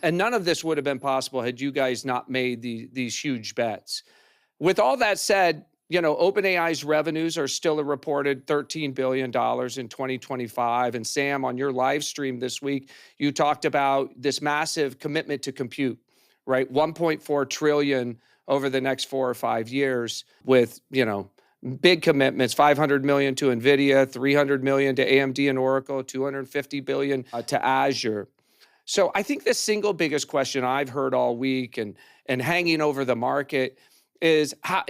And none of this would have been possible had you guys not made these huge bets. With all that said, OpenAI's revenues are still a reported $13 billion in 2025. And Sam, on your live stream this week, you talked about this massive commitment to compute, right? 1.4 trillion over the next 4 or 5 years with, big commitments, 500 million to NVIDIA, 300 million to AMD and Oracle, 250 billion to Azure. So I think the single biggest question I've heard all week and hanging over the market is how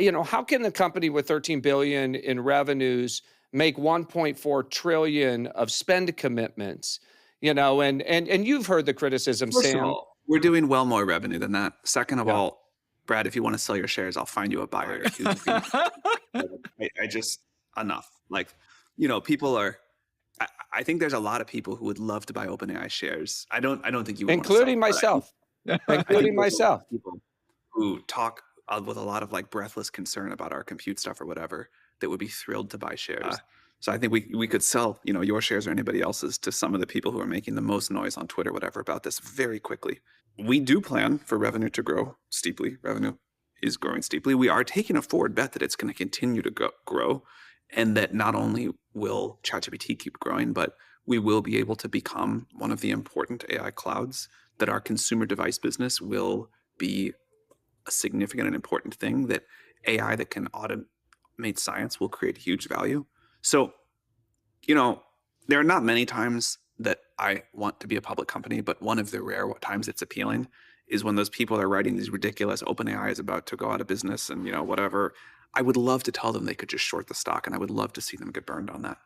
can the company with 13 billion in revenues make 1.4 trillion of spend commitments? And you've heard the criticism, First of Sam. all, we're doing well more revenue than that. Second of all, Brad, if you want to sell your shares, I'll find you a buyer. I just enough. People are. I think there's a lot of people who would love to buy OpenAI shares. I don't think you would, including myself. Including myself. People who talk with a lot of breathless concern about our compute stuff or whatever that would be thrilled to buy shares. So I think we could sell your shares or anybody else's to some of the people who are making the most noise on Twitter, whatever, about this very quickly. We do plan for revenue to grow steeply. Revenue is growing steeply. We are taking a forward bet that it's going to continue to grow, and that not only will ChatGPT keep growing, but we will be able to become one of the important AI clouds, that our consumer device business will be a significant and important thing, that AI that can automate science will create huge value. So, there are not many times that I want to be a public company, but one of the rare times it's appealing is when those people are writing these ridiculous OpenAI is about to go out of business and whatever. I would love to tell them they could just short the stock, and I would love to see them get burned on that.